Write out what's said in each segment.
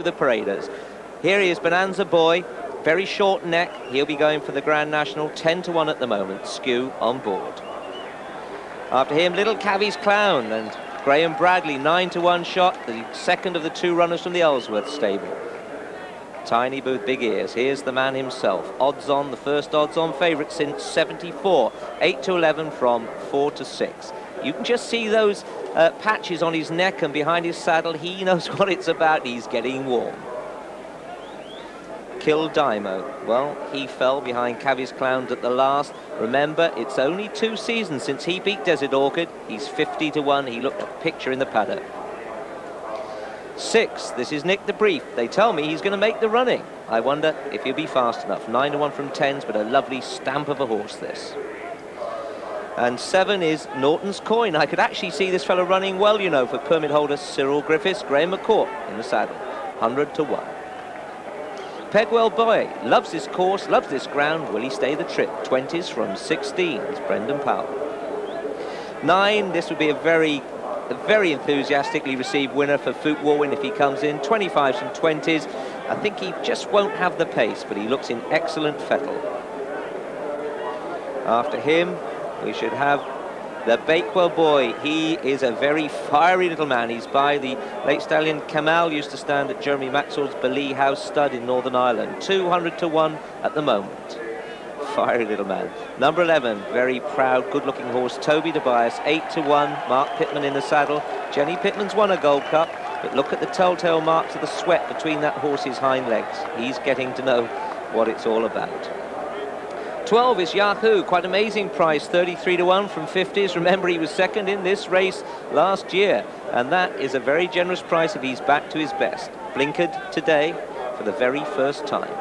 The paraders. Here he is, Bonanza Boy, very short neck. He'll be going for the Grand National, 10-1 at the moment. Skew on board. After him, Little Cavvy's Clown and Graham Bradley, 9-1 shot, the second of the two runners from the Ellsworth stable. Tiny Booth, big ears. Here's the man himself. Odds on, the first odds on favourite since 74. 8-11 from 4-6. You can just see those patches on his neck and behind his saddle. He knows what it's about. He's getting warm. Kildimo. Well, he fell behind Cavvy's Clown at the last. Remember, it's only 2 seasons since he beat Dessie Orchid. He's 50-1. He looked a picture in the paddock. 6, this is Nick the Brief. They tell me he's going to make the running. I wonder if he'll be fast enough. 9-1 from 10s, but a lovely stamp of a horse, this. And 7 is Norton's Coin. I could actually see this fellow running well, you know, for permit holder Cyril Griffiths. Graham McCourt in the saddle, 100-1. Bakewell Boy loves this course, loves this ground. Will he stay the trip? 20s from 16s, Brendan Powell. 9, this would be a very enthusiastically received winner for Foot Warwin if he comes in. 25s from 20s. I think he just won't have the pace, but he looks in excellent fettle. After him, we should have the Bakewell Boy. He is a very fiery little man. He's by the late stallion Kamal, used to stand at Jeremy Maxwell's Beli House stud in Northern Ireland. 200-1 at the moment. Fiery little man. Number 11, very proud, good-looking horse, Toby Tobias, 8-1. Mark Pittman in the saddle. Jenny Pittman's won a Gold Cup, but look at the telltale marks of the sweat between that horse's hind legs. He's getting to know what it's all about. 12 is Yahoo, quite amazing price, 33-1 from 50s. Remember, he was second in this race last year, and that is a very generous price if he's back to his best. Blinkered today for the very first time.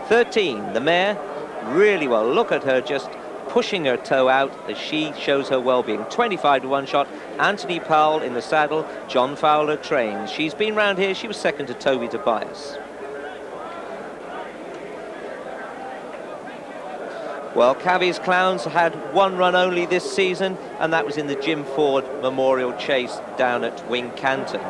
13, the mare, really well. Look at her just pushing her toe out as she shows her well-being. 25-1 shot, Anthony Powell in the saddle, John Fowler trains. She's been round here, she was second to Toby Tobias. Well, Cavvy's Clowns had 1 run only this season, and that was in the Jim Ford Memorial Chase down at Wincanton.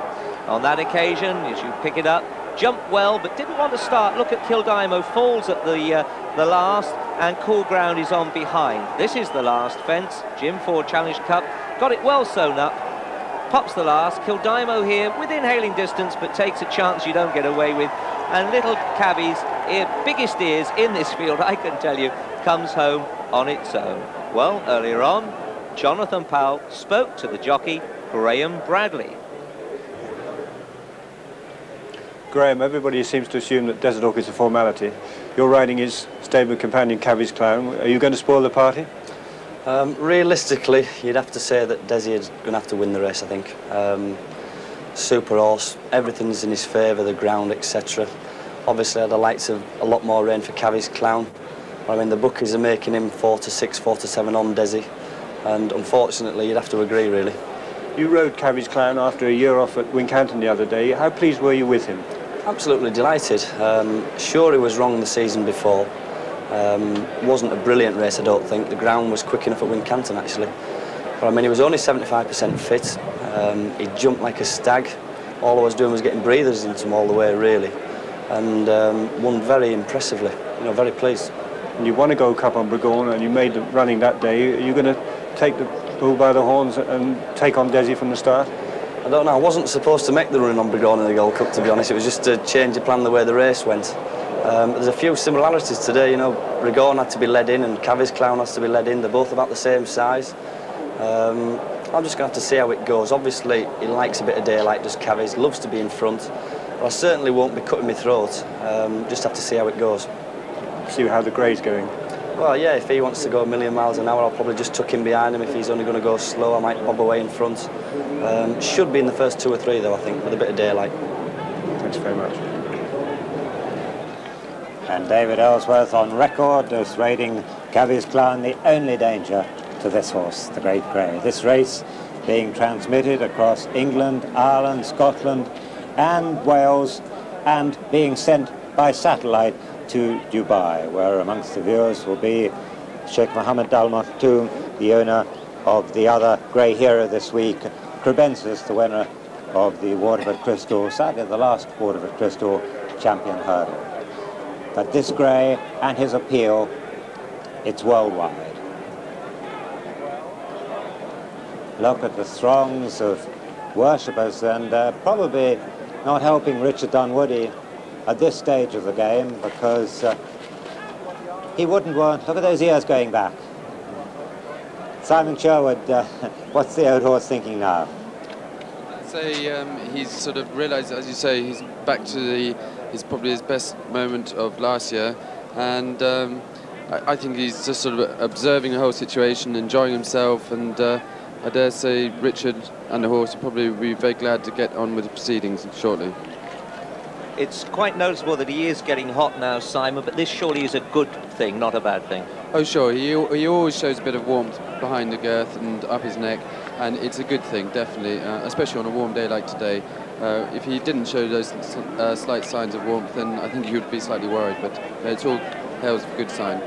On that occasion, as you pick it up, jumped well, but didn't want to start. Look at Kildimo, falls at the last, and Cool Ground is on behind. This is the last fence, Jim Ford Challenge Cup. Got it well sewn up, pops the last. Kildimo here, within hailing distance, but takes a chance you don't get away with. And little Cavvy's biggest ears in this field, I can tell you, comes home on its own. Well, earlier on, Jonathan Powell spoke to the jockey, Graham Bradley. Graham, everybody seems to assume that Desert Orchid is a formality. You're riding his stable companion, Cavvy's Clown. Are you going to spoil the party? Realistically, you'd have to say that Dessie is going to have to win the race, I think. Super horse, everything's in his favour, the ground, etc. Obviously, I'd like to a lot more rain for Cavvy's Clown. I mean, the bookies are making him 4-6, 4-7 on Dessie, and unfortunately, you'd have to agree, really. You rode Cavvy's Clown after a year off at Wincanton the other day. How pleased were you with him? Absolutely delighted. Sure, he was wrong the season before. Wasn't a brilliant race, I don't think. The ground was quick enough at Wincanton, actually. But I mean, he was only 75% fit. He jumped like a stag. All I was doing was getting breathers into him all the way, really. And won very impressively. You know, very pleased. And you won a Gold Cup on Bregon, and you made the running that day. Are you going to take the bull by the horns and take on Dessie from the start? I don't know. I wasn't supposed to make the run on Bregon in the Gold Cup, to be honest. It was just to change the plan the way the race went. There's a few similarities today. You know, Bregon had to be led in and Cavvy's Clown has to be led in. They're both about the same size. I'm just going to have to see how it goes. Obviously, he likes a bit of daylight, does Cavvy's, loves to be in front. But I certainly won't be cutting my throat. Just have to see how it goes. See how the grey's going. Well, yeah, if he wants to go a million miles an hour, I'll probably just tuck him behind him. If he's only going to go slow, I might bob away in front. Should be in the first 2 or 3, though, I think, with a bit of daylight. Thanks very much. And David Ellsworth on record as rating Cavvy's Clown the only danger to this horse, the Great Grey. This race being transmitted across England, Ireland, Scotland and Wales, and being sent by satellite to Dubai, where amongst the viewers will be Sheikh Mohammed Al Maktoum, the owner of the other grey hero this week, Crebensis, the winner of the Waterford Crystal, sadly the last Waterford Crystal champion hurdle. But this grey and his appeal, it's worldwide. Look at the throngs of worshippers, and probably not helping Richard Dunwoody at this stage of the game, because he wouldn't want... Look at those ears going back. Simon Sherwood, what's the old horse thinking now? I'd say he's sort of realised, as you say, he's back to probably his best moment of last year, and I think he's just sort of observing the whole situation, enjoying himself, and I dare say Richard and the horse will probably be very glad to get on with the proceedings shortly. It's quite noticeable that he is getting hot now, Simon, but this surely is a good thing, not a bad thing. Oh, sure. He always shows a bit of warmth behind the girth and up his neck, and it's a good thing, definitely, especially on a warm day like today. If he didn't show those slight signs of warmth, then I think he would be slightly worried, but it's all hails a good sign.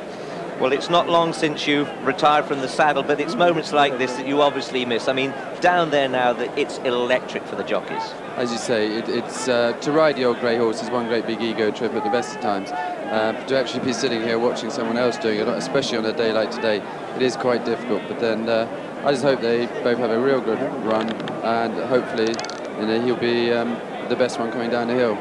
Well, it's not long since you've retired from the saddle, but it's moments like this that you obviously miss. I mean, down there now, it's electric for the jockeys. As you say, it's to ride the old grey horse is one great big ego trip at the best of times. To actually be sitting here watching someone else doing it, especially on a day like today, it is quite difficult. But then I just hope they both have a real good run, and hopefully he'll be the best one coming down the hill.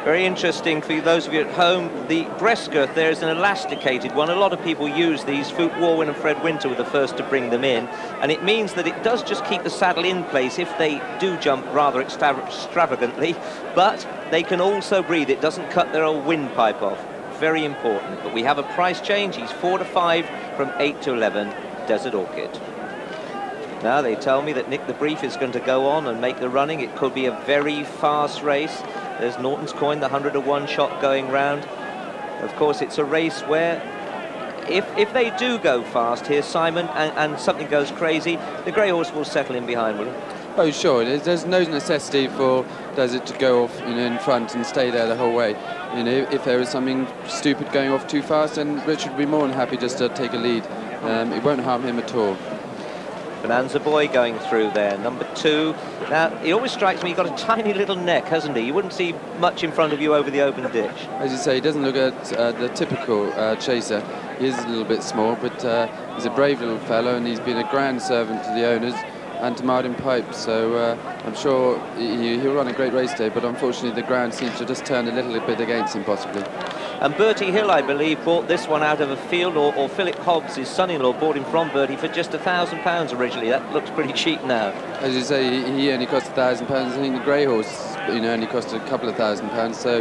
Very interesting for those of you at home. The breast girth there is an elasticated one. A lot of people use these. Foot Warwin and Fred Winter were the first to bring them in, and it means that it does just keep the saddle in place if they do jump rather extravagantly, but they can also breathe. It doesn't cut their old windpipe off. Very important. But we have a price change. He's 4 to 5 from 8 to 11. Desert Orchid. Now they tell me that Nick the Brief is going to go on and make the running. It could be a very fast race. There's Norton's coin, the 100 to 1 shot going round. Of course, it's a race where if they do go fast here, Simon, and something goes crazy, the grey horse will settle in behind, will it? Oh, sure. There's no necessity for Desert to go off in front and stay there the whole way. If there was something stupid going off too fast, then Richard would be more than happy just to take a lead. It won't harm him at all. Bonanza Boy going through there, number 2. Now, he always strikes me, he's got a tiny little neck, hasn't he? You wouldn't see much in front of you over the open ditch. As you say, he doesn't look at the typical chaser. He is a little bit small, but he's a brave little fellow, and he's been a grand servant to the owners and to Martin Pipe, so I'm sure he'll run a great race day, but unfortunately the ground seems to just turn a little bit against him, possibly. And Bertie Hill, I believe, bought this one out of a field, or Philip Hobbs, his son-in-law, bought him from Bertie for just £1,000 originally. That looks pretty cheap now. As you say, he only cost £1,000. I think the grey horse, only cost a couple of £1,000. So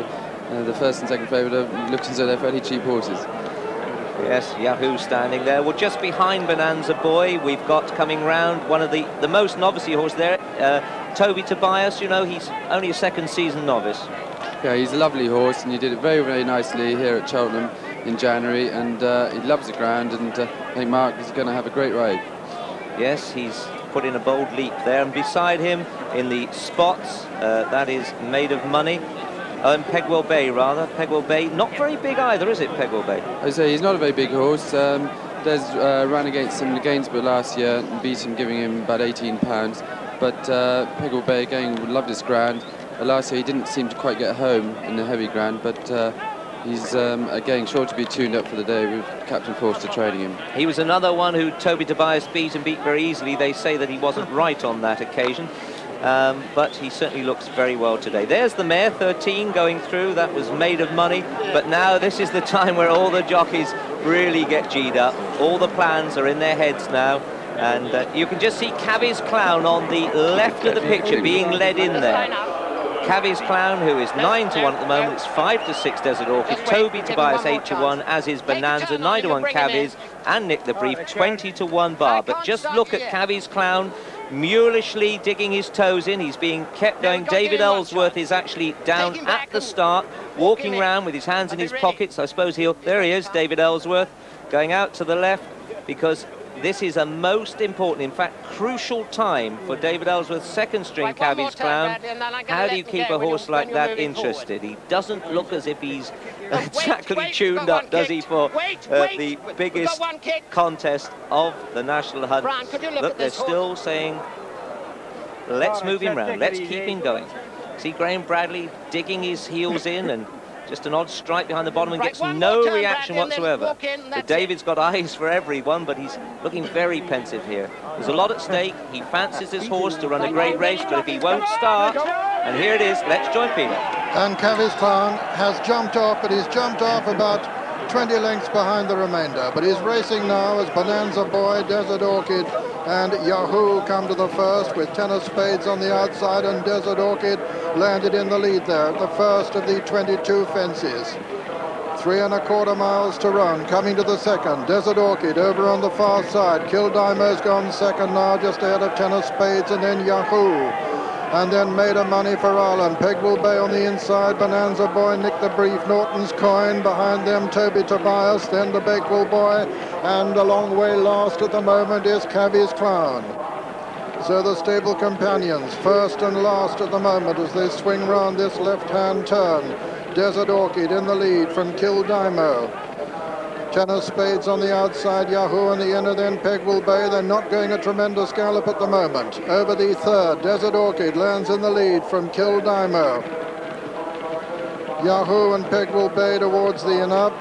the first and second favourite looks as though they're fairly cheap horses. Yes, Yahoo standing there. Well, just behind Bonanza Boy, we've got coming round one of the most novice horse there, Tote Tobias. He's only a second season novice. Yeah, he's a lovely horse, and he did it very, very nicely here at Cheltenham in January, and he loves the ground, and I think Mark is going to have a great ride. Yes, he's put in a bold leap there, and beside him in the spots, that is Made of Money. Pegwell Bay, rather. Pegwell Bay, not very big either, is it, Pegwell Bay? I say he's not a very big horse. Des ran against him in Gainsborough last year and beat him, giving him about £18. But Pegwell Bay, again, loved his ground. Last year he didn't seem to quite get home in the heavy ground, but he's again sure to be tuned up for the day with Captain Forster training him. He was another one who Toby Tobias beat, and beat very easily. They say that he wasn't right on that occasion, but he certainly looks very well today. There's the mare, 13, going through. That was Made of Money, but now this is the time where all the jockeys really get G'd up. All the plans are in their heads now, and you can just see Cavi's Clown on the left of the picture being led in there. Cavi's Clown, who is 9 to 1 at the moment, it's 5 to 6 Desert Orchid. Toby Tobias 8 to 1, as is Bonanza, 9 to 1 Cavi's, and Nick the Brief 20 to 1 bar. But just look at Cavi's Clown mulishly digging his toes in. He's being kept going. David Ellsworth is actually down at the start, walking around with his hands in his pockets. I suppose there he is, David Ellsworth, going out to the left, because this is a most important, in fact, crucial time for David Ellsworth's second string Cavi's Clown. How do you keep a horse like that interested? He doesn't look as if he's exactly tuned up, does he, for the biggest contest of the National Hunt. Look, they're still saying let's move him round. Let's keep him going. See Graham Bradley digging his heels in, and just an odd strike behind the bottom, and gets no reaction whatsoever. But David's got eyes for everyone, but he's looking very pensive here. There's a lot at stake. He fancies his horse to run a great race, but if he won't start, and here it is, let's join Peter. And Cavi's Clown has jumped off, but he's jumped off about 20 lengths behind the remainder. But he's racing now as Bonanza Boy, Desert Orchid and Yahoo come to the first, with 10 of Spades on the outside, and Desert Orchid landed in the lead there at the first of the 22 fences. 3 1/4 miles to run. Coming to the second, Desert Orchid over on the far side. Kildimo's gone second now, just ahead of 10 of Spades, and then Yahoo. And then Made of Money for Ireland. Pegwell Bay on the inside, Bonanza Boy, Nick the Brief, Norton's Coin, behind them Tote Tobias, then the Bakewell Boy, and a long way last at the moment is Cavi's Clown. So the stable companions, first and last at the moment as they swing round this left-hand turn. Desert Orchid in the lead from Kildimo. 10 of Spades on the outside, Yahoo in the inner, then Pegwell Bay. They're not going a tremendous gallop at the moment. Over the third, Desert Orchid lands in the lead from Kildimo. Yahoo and Pegwell Bay towards the inner.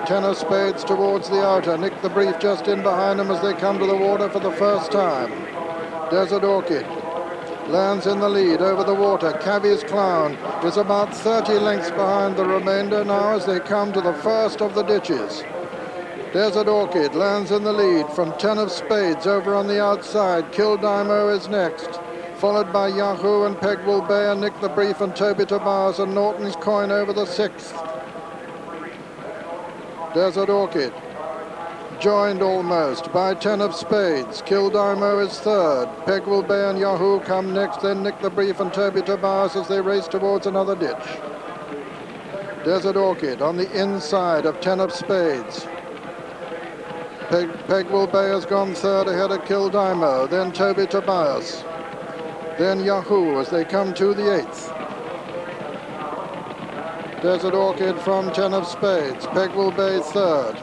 10 of Spades towards the outer. Nick the Brief just in behind them as they come to the water for the first time. Desert Orchid lands in the lead over the water. Cavi's Clown is about 30 lengths behind the remainder now as they come to the first of the ditches. Desert Orchid lands in the lead from 10 of Spades over on the outside. Kildimo is next, followed by Yahoo and Pegwell Bay and Nick the Brief and Tote Tobias and Norton's Coin over the sixth. Desert Orchid joined almost by 10 of Spades. Kildimo is third. Pegwell Bay and Yahoo come next, then Nick the Brief and Tote Tobias as they race towards another ditch. Desert Orchid on the inside of 10 of Spades. Pegwell Bay has gone third ahead of Kildimo, then Tote Tobias, then Yahoo as they come to the eighth. Desert Orchid from 10 of Spades. Pegwell Bay third.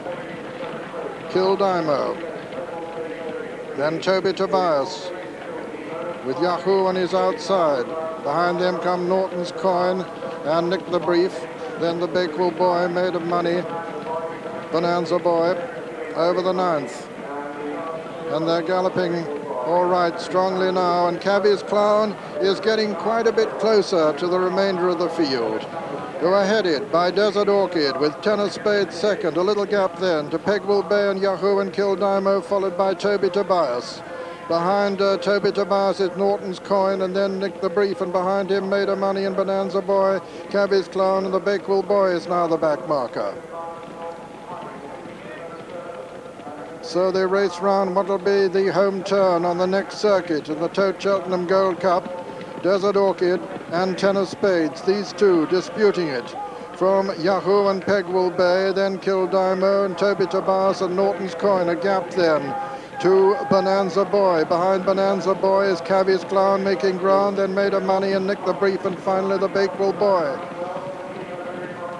Kildimo, then Tote Tobias with Yahoo on his outside. Behind them come Norton's Coin and Nick the Brief, then the Bakewell Boy, Made of Money, Bonanza Boy over the ninth. And they're galloping all right strongly now, and Cavi's Clown is getting quite a bit closer to the remainder of the field. Who are headed by Desert Orchid with 10 of Spades second, a little gap then to Pegwell Bay and Yahoo and Kildimo, followed by Tote Tobias. Behind Tote Tobias is Norton's Coin and then Nick the Brief, and behind him Made of Money and Bonanza Boy. Cavi's Clown and the Bakewell Boy is now the back marker. So they race round what will be the home turn on the next circuit in the Tote Cheltenham Gold Cup. Desert Orchid and 10 of Spades, these two disputing it. From Yahoo and Pegwell Bay, then Kildimo and Tote Tobias and Norton's Coin, a gap then to Bonanza Boy. Behind Bonanza Boy is Cavi's Clown making ground, then Made of Money and Nick the Brief, and finally the Bakewell Boy.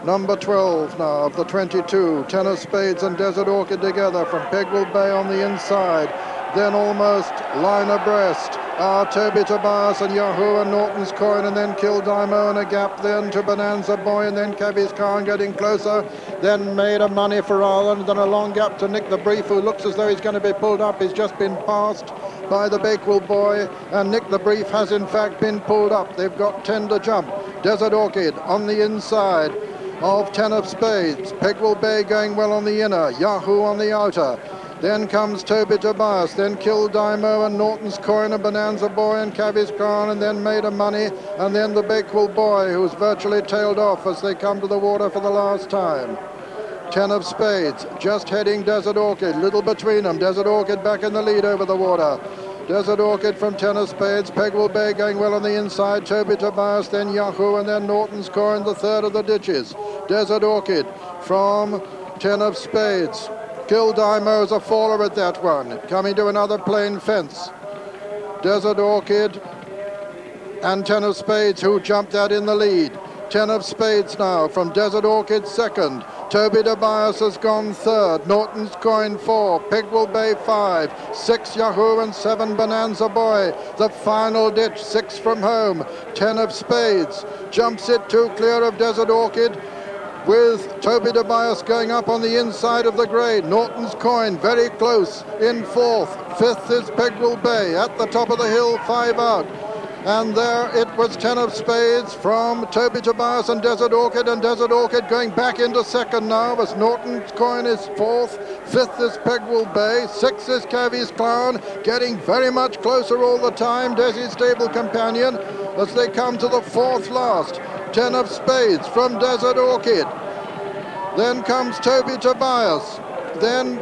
Number 12 now of the 22, 10 of Spades and Desert Orchid together from Pegwell Bay on the inside. Then almost line abreast are Tote Tobias and Yahoo and Norton's Coin, and then Kildimo, and a gap then to Bonanza Boy, and then Cavi's Clown getting closer, then Made of Money for Ireland, then a long gap to Nick the Brief, who looks as though he's going to be pulled up. He's just been passed by the Bakewell Boy, and Nick the Brief has in fact been pulled up. They've got 10 to jump. Desert Orchid on the inside of 10 of Spades. Pegwell Bay going well on the inner, Yahoo on the outer. Then comes Tote Tobias, then Kildimo and Norton's Coin and Bonanza Boy and Cavi's Clown, and then Made of Money, and then the Bakewell Boy, who's virtually tailed off as they come to the water for the last time. 10 of Spades, just heading Desert Orchid, little between them. Desert Orchid back in the lead over the water. Desert Orchid from 10 of Spades, Pegwell Bay going well on the inside, Tote Tobias, then Yahoo, and then Norton's Coin, the third of the ditches. Desert Orchid from 10 of Spades. Kildimo's a faller at that one, coming to another plain fence. Desert Orchid and 10 of Spades, who jumped out in the lead. 10 of Spades now from Desert Orchid second, Toby Tobias has gone third. Norton's Coin 4. Bakewell Bay 5. 6 Yahoo and 7 Bonanza Boy. The final ditch, 6 from home. 10 of Spades. Jumps it 2 clear of Desert Orchid, with Toby Tobias going up on the inside of the grade. Norton's Coin very close in 4th. 5th is Bakewell Bay at the top of the hill, 5 out. And there it was 10 of Spades from Toby Tobias and Desert Orchid going back into 2nd now as Norton's Coin is 4th. 5th is Bakewell Bay. 6th is Cavy's Clown, getting very much closer all the time. Dessie's stable companion as they come to the 4th last. 10 of Spades from Desert Orchid. Then comes Toby Tobias. Then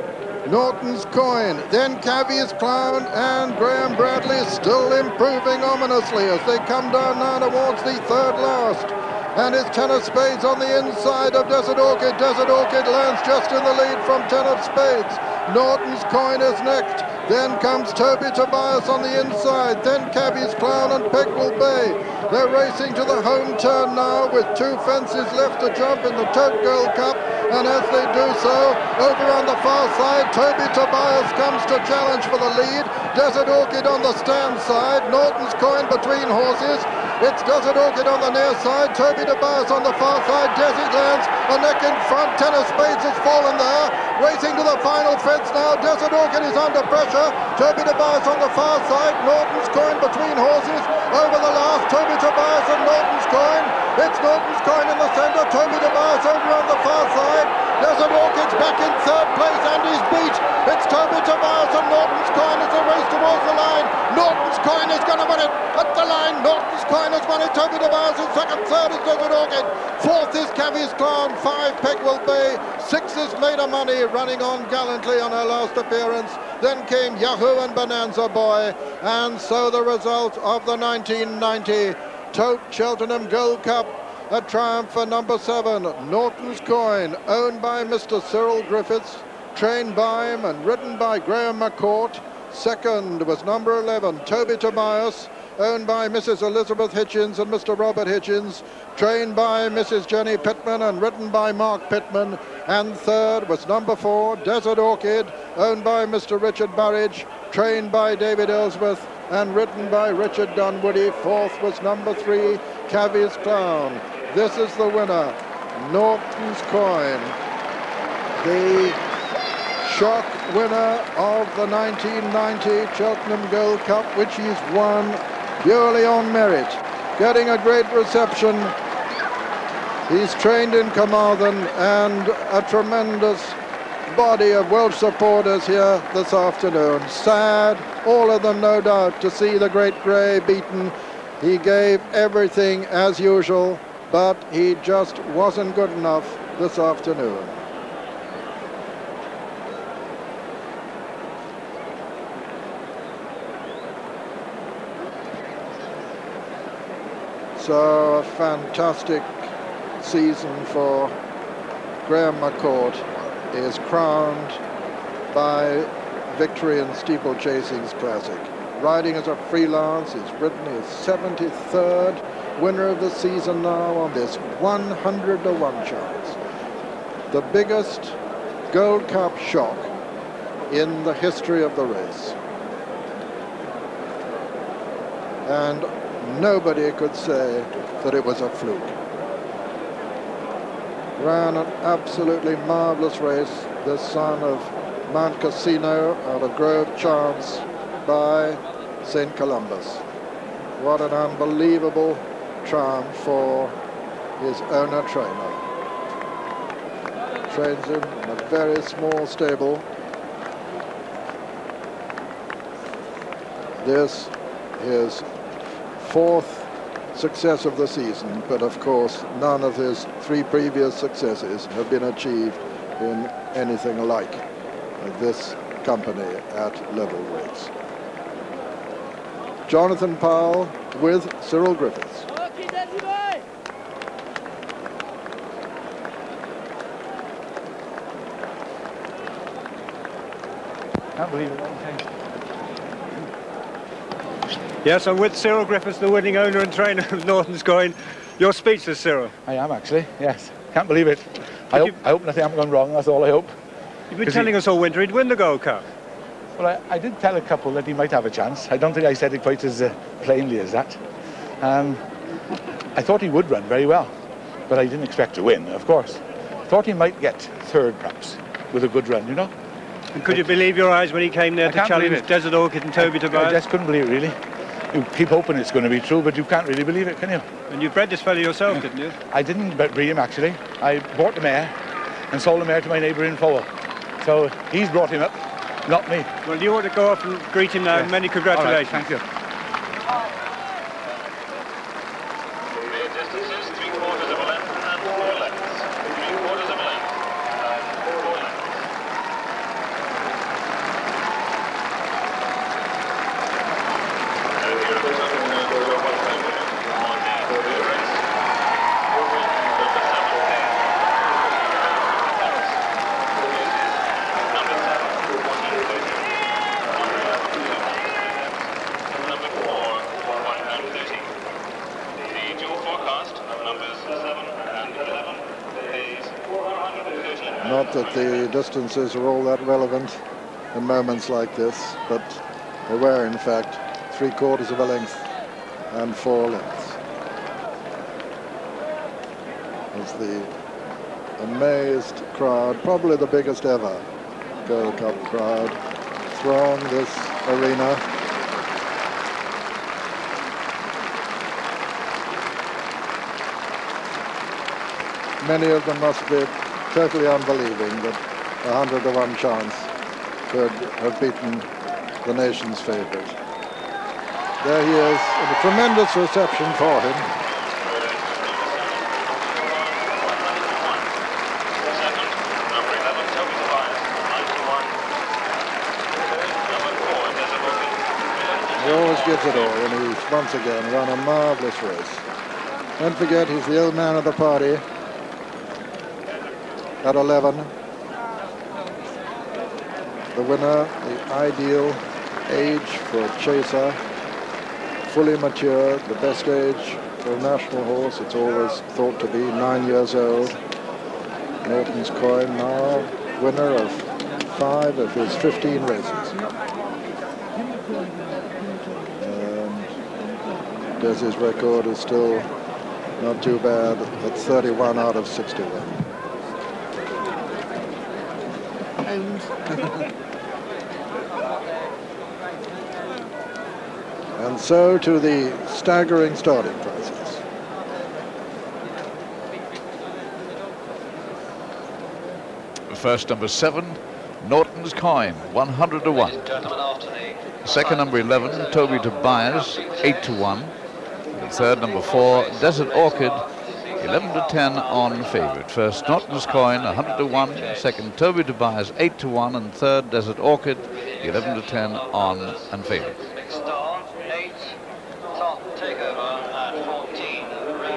Norton's Coin, then Cavy's Clown, and Graham Bradley still improving ominously as they come down now towards the 3rd last. And it's 10 of Spades on the inside of Desert Orchid. Desert Orchid lands just in the lead from 10 of Spades. Norton's Coin is next. Then comes Toby Tobias on the inside. Then Cavy's Clown and Bakewell Bay. They're racing to the home turn now with 2 fences left to jump in the Tote Gold Cup. And as they do so, over on the far side, Toby Tobias comes to challenge for the lead. Desert Orchid on the stand side. Norton's Coin between horses. It's Desert Orchid on the near side. Toby Tobias on the far side. Dessie lands a neck in front. 10 of Spades has fallen there. Racing to the final fence now. Desert Orchid is under pressure. Toby Tobias on the far side. Norton's Coin between horses. Over the last, Toby Tobias and Norton's Coin. It's Norton's Coin in the centre. Toby Tobias over on the far side. Desert Orchid's back in 3rd place and he's beat. It's Toby Tobias and Norton's Coin as they race towards the line. Norton's Coin is going to win it at the line. Norton's Coin has won it. Toby Tobias in 2nd, 3rd is Desert Orchid. 4th is Cavy's Clown. 5 Bakewell Bay. 6 is Made of Money, running on gallantly on her last appearance. Then came Yahoo and Bonanza Boy. And so the result of the 1990 Tote Cheltenham Gold Cup. A triumph for number 7, Norton's Coin, owned by Mr. Cyril Griffiths, trained by him and ridden by Graham McCourt. 2nd was number 11, Toby Tobias, owned by Mrs. Elizabeth Hitchens and Mr. Robert Hitchens, trained by Mrs. Jenny Pittman and ridden by Mark Pittman. And 3rd was number 4, Desert Orchid, owned by Mr. Richard Burridge, trained by David Ellsworth and ridden by Richard Dunwoody. 4th was number 3, Cavy's Clown. This is the winner, Norton's Coin, the shock winner of the 1990 Cheltenham Gold Cup, which he's won purely on merit, getting a great reception. He's trained in Carmarthen and a tremendous body of Welsh supporters here this afternoon. Sad, all of them no doubt, to see the Great Grey beaten. He gave everything as usual, but he just wasn't good enough this afternoon. So a fantastic season for Graham McCourt is crowned by victory in Steeplechasing's Classic. Riding as a freelance, he's ridden his 73rd winner of the season now on this 100-to-1 chance. The biggest Gold Cup shock in the history of the race. And nobody could say that it was a fluke. Ran an absolutely marvellous race, this son of Mount Casino out of Grove Chance by St. Columbus. What an unbelievable triumph for his owner-trainer. Trains him in a very small stable. This is 4th success of the season, but of course none of his 3 previous successes have been achieved in anything like this company at level weights. Jonathan Powell with Cyril Griffiths. Can't believe it. Yes, I'm with Cyril Griffiths, the winning owner and trainer of Norton's Coin. You're speechless, Cyril. I am actually, yes. Can't believe it. I hope nothing hasn't gone wrong, that's all I hope. You've been telling us all winter he'd win the Gold Cup. Well, I did tell a couple that he might have a chance. I don't think I said it quite as plainly as that. I thought he would run very well, but I didn't expect to win, of course. I thought he might get third, perhaps, with a good run, you know. And could you believe your eyes when he came there to challenge Desert Orchid and Toby Tobias? I just couldn't believe it, really. You keep hoping it's going to be true, but you can't really believe it, can you? And you bred this fellow yourself, didn't you? I didn't breed him, actually. I bought the mare and sold the mare to my neighbour in Fowl. So he's brought him up, not me. Well, you ought to go off and greet him now. Yeah. Many congratulations. All right, thank you. Not that the distances are all that relevant in moments like this, but they were in fact 3/4 of a length and 4 lengths. As the amazed crowd, probably the biggest ever Gold Cup crowd, throng this arena. Many of them must be totally unbelieving that 100 to 1 chance could have beaten the nation's favourite. There he is, and a tremendous reception for him. He always gives it all, and he's once again run a marvellous race. Don't forget, he's the old man of the party. At 11, the winner, the ideal age for a chaser, fully mature, the best age for a national horse. It's always thought to be 9 years old. Norton's coin now, winner of 5 of his 15 races. And Dessie's record is still not too bad at 31 out of 61. And so to the staggering starting prices. First, number 7, Norton's coin, 100 to 1. Second, number 11, Toby Tobias, 8 to 1. And third, number 4, Desert Orchid, 11 to 10 on favourite. First, Norton's coin, 100 to 1. Second, Toby Tobias, 8 to 1. And third, Desert Orchid, 11 to 10 on and favourite.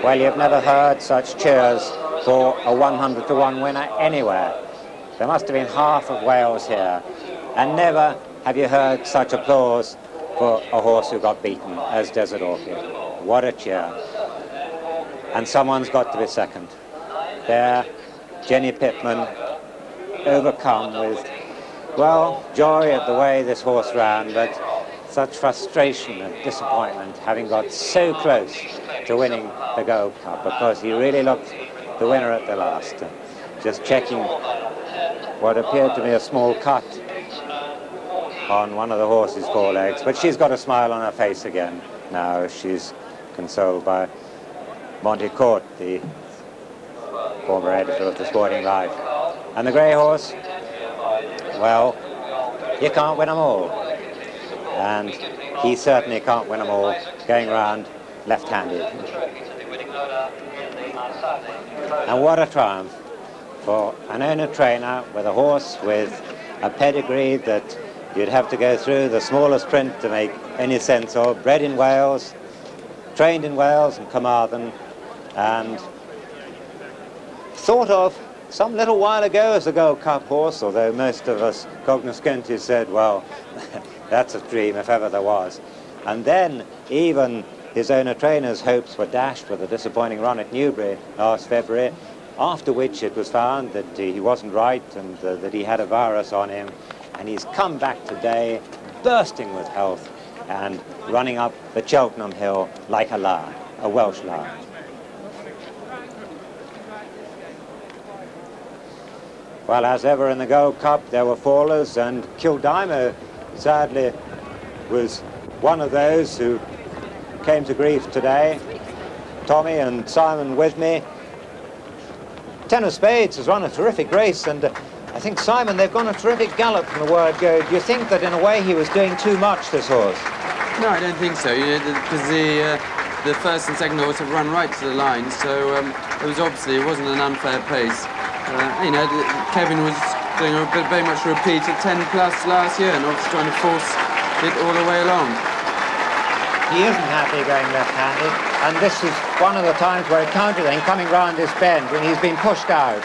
Well, you've never heard such cheers for a 100 to 1 winner anywhere. There must have been half of Wales here. And never have you heard such applause for a horse who got beaten as Desert Orchid. What a cheer. And someone's got to be second. There, Jenny Pittman, overcome with, well, joy at the way this horse ran, but such frustration and disappointment, having got so close to winning the Gold Cup, because he really looked the winner at the last. Just checking what appeared to be a small cut on one of the horse's forelegs, but she's got a smile on her face again now. She's consoled by McCourt, the former editor of the Sporting Life. And the grey horse, well, you can't win them all. And he certainly can't win them all going around left-handed. And what a triumph for an owner-trainer with a horse with a pedigree that you'd have to go through the smallest print to make any sense of. Bred in Wales, trained in Wales and Carmarthen, and thought of some little while ago as a Gold Cup horse, although most of us cognoscenti said, well, that's a dream if ever there was. And then even his owner trainer's hopes were dashed with a disappointing run at Newbury last February after which it was found that he wasn't right and that he had a virus on him, and he's come back today bursting with health and running up the Cheltenham hill like a lion, a Welsh lion. Well, as ever in the Gold Cup, there were fallers, and Kildimo, sadly, was one of those who came to grief today. Tommy and Simon with me. Ten of Spades has run a terrific race, and I think, Simon, they've gone a terrific gallop from the word go. Do you think that, in a way, he was doing too much, this horse? No, I don't think so, because the first and second horse have run right to the line, so it wasn't an unfair pace. Kevin was doing very much a repeat at 10 plus last year, and obviously trying to force it all the way along. He isn't happy going left-handed, and this is one of the times where it counted then, coming round this bend when he's been pushed out.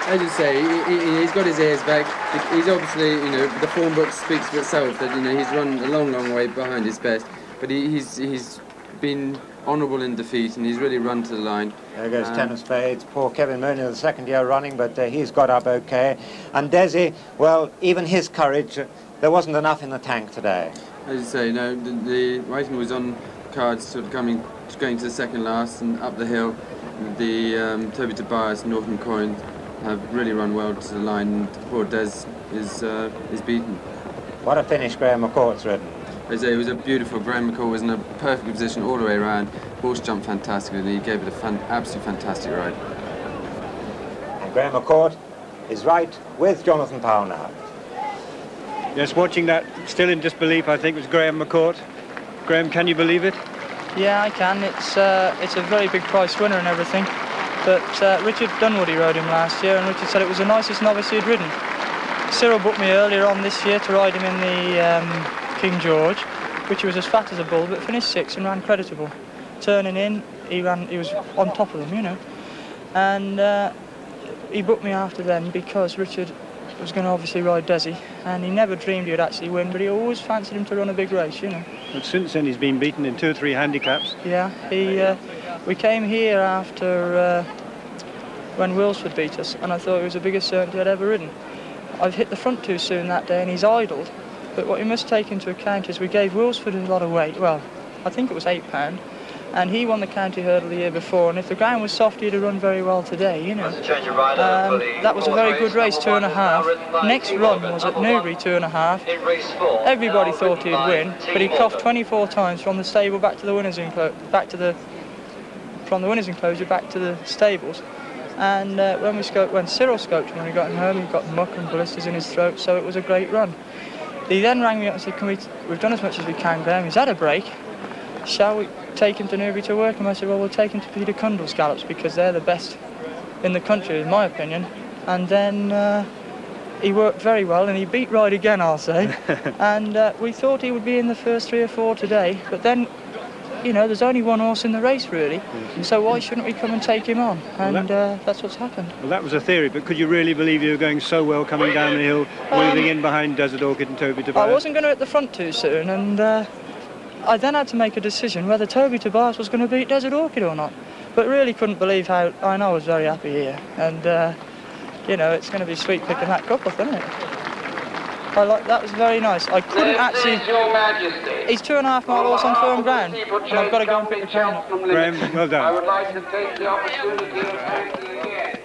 As you say, he's got his ears back. He's obviously, the form book speaks for itself that he's run a long, long way behind his best, but he's been honourable in defeat, and he's really run to the line. There goes Ten of Spades. Poor Kevin Mooney, the second year running, but he's got up okay. And Dessie, well, even his courage, there wasn't enough in the tank today. As you say, the writing was on cards, sort of going to the second last and up the hill. The Toby Tobias and Norton coins have really run well to the line, and poor Des is beaten. What a finish Graham McCourt's ridden. As I say, it was a beautiful. Graham McCourt was in a perfect position all the way around. Horse jumped fantastically, and he gave it an absolutely fantastic ride. And Graham McCourt is right with Jonathan Powell now. Yes, watching that, still in disbelief, I think, was Graham McCourt. Graham, can you believe it? Yeah, I can. It's a very big price winner and everything. But Richard Dunwoody rode him last year, and Richard said it was the nicest novice he'd ridden. Cyril booked me earlier on this year to ride him in the King George, which was as fat as a bull, but finished sixth and ran creditable. Turning in, he was on top of them, And he booked me after then because Richard was going to obviously ride Dessie, and he never dreamed he would actually win, but he always fancied him to run a big race, But since then he's been beaten in 2 or 3 handicaps. Yeah, we came here after when Wilsford beat us, and I thought it was the biggest certainty I'd ever ridden. I've hit the front too soon that day, and he's idled. But what you must take into account is we gave Wilsford a lot of weight. Well, I think it was £8, and he won the county hurdle the year before, and if the ground was soft, he'd have run very well today, That was a very good race, 2.5. Next run was at Newbury, 2.5. Everybody thought he'd win, but he coughed 24 times from the stable back to the winners' enclosure, from the winners' enclosure back to the stables. And when Cyril scoped him when he got him home, he got muck and blisters in his throat, so it was a great run. He then rang me up and said, we've done as much as we can, Graham. He's had a break. Shall we take him to Newbury to work him? I said, well, we'll take him to Peter Cundall's gallops because they're the best in the country, in my opinion. And then he worked very well, and he beat Ride again, I'll say. And we thought he would be in the first 3 or 4 today, but then, there's only one horse in the race, really. So why shouldn't we come and take him on? And that's what's happened. Well, that was a theory, but could you really believe you were going so well coming down the hill, moving in behind Desert Orchid and Toby Tobias? I wasn't going to hit the front too soon, and I then had to make a decision whether Toby Tobias was going to beat Desert Orchid or not. But really couldn't believe how... I was very happy here, and, it's going to be sweet picking that couple, isn't it? That was very nice. I couldn't actually... He's 2.5 mile horse on firm ground, and I've got to go and pick the train up. Graham, well done. I would like to take the opportunity of thanking again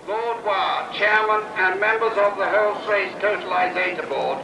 Lord Ward, Chairman and members of the Horse Race Totalisator Board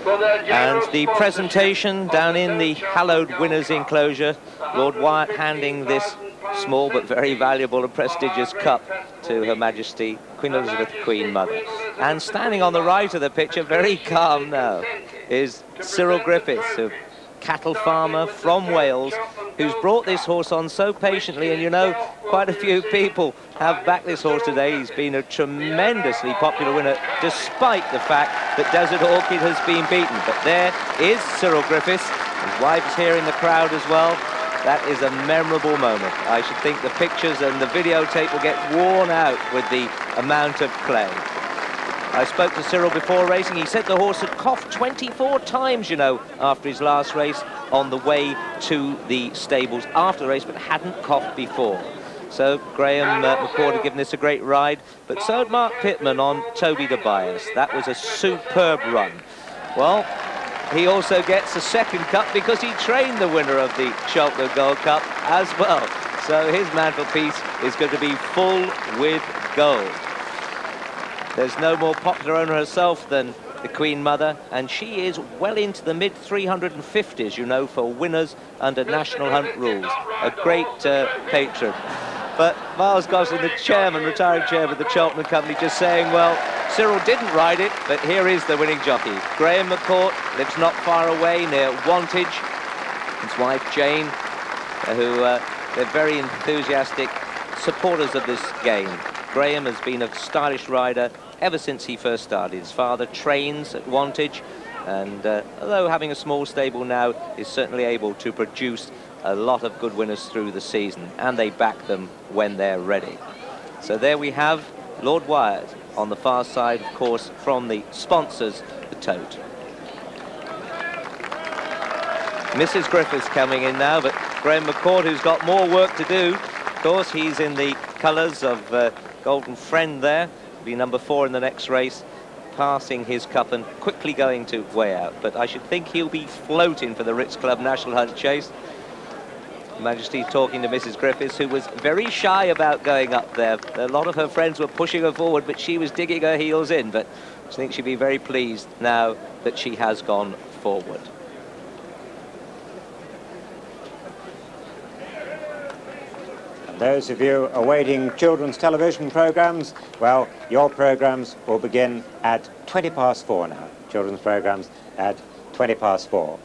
for their and the presentation down in the hallowed winners' enclosure, Lord Wyatt handing this small but very valuable and prestigious cup to Her Majesty Queen Elizabeth, Queen Mother. And standing on the right of the picture, very calm now, is Cyril Griffiths, a cattle farmer from Wales, who's brought this horse on so patiently, and quite a few people have backed this horse today. He's been a tremendously popular winner, despite the fact that Desert Orchid has been beaten. But there is Cyril Griffiths, his wife's here in the crowd as well. That is a memorable moment. I should think the pictures and the videotape will get worn out with the amount of play. I spoke to Cyril before racing. He said the horse had coughed 24 times, after his last race on the way to the stables after the race, but hadn't coughed before. So Graham McCourt had given this a great ride, but so had Mark Pittman on Tote de Bias. That was a superb run. Well, he also gets a second cup because he trained the winner of the Cheltenham Gold Cup as well. So his mantelpiece is going to be full with gold. There's no more popular owner herself than the Queen Mother, and she is well into the mid-350s, you know, for winners under National Hunt rules. A great patron. But Miles Gosling, the chairman, retiring chairman of the Cheltenham Company, just saying, well, Cyril didn't ride it, but here is the winning jockey. Graham McCourt lives not far away near Wantage. His wife, Jane, who they're very enthusiastic supporters of this game. Graham has been a stylish rider ever since he first started. His father trains at Wantage, and although having a small stable now, is certainly able to produce a lot of good winners through the season, and they back them when they're ready. So there we have Lord Wyatt on the far side, of course, from the sponsors, the Tote. Mrs. Griffiths coming in now, but Graham McCourt, who's got more work to do. Of course, he's in the colours of Golden Friend there, be number 4 in the next race, passing his cup and quickly going to way out. But I should think he'll be floating for the Ritz Club National Hunt Chase. Majesty talking to Mrs. Griffiths, who was very shy about going up there. A lot of her friends were pushing her forward, but she was digging her heels in. But I think she'll be very pleased now that she has gone forward. And those of you awaiting children's television programs, well, your programs will begin at 4:20 now. Children's programs at 4:20.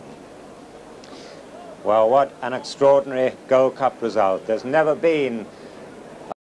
Well, what an extraordinary Gold Cup result. There's never been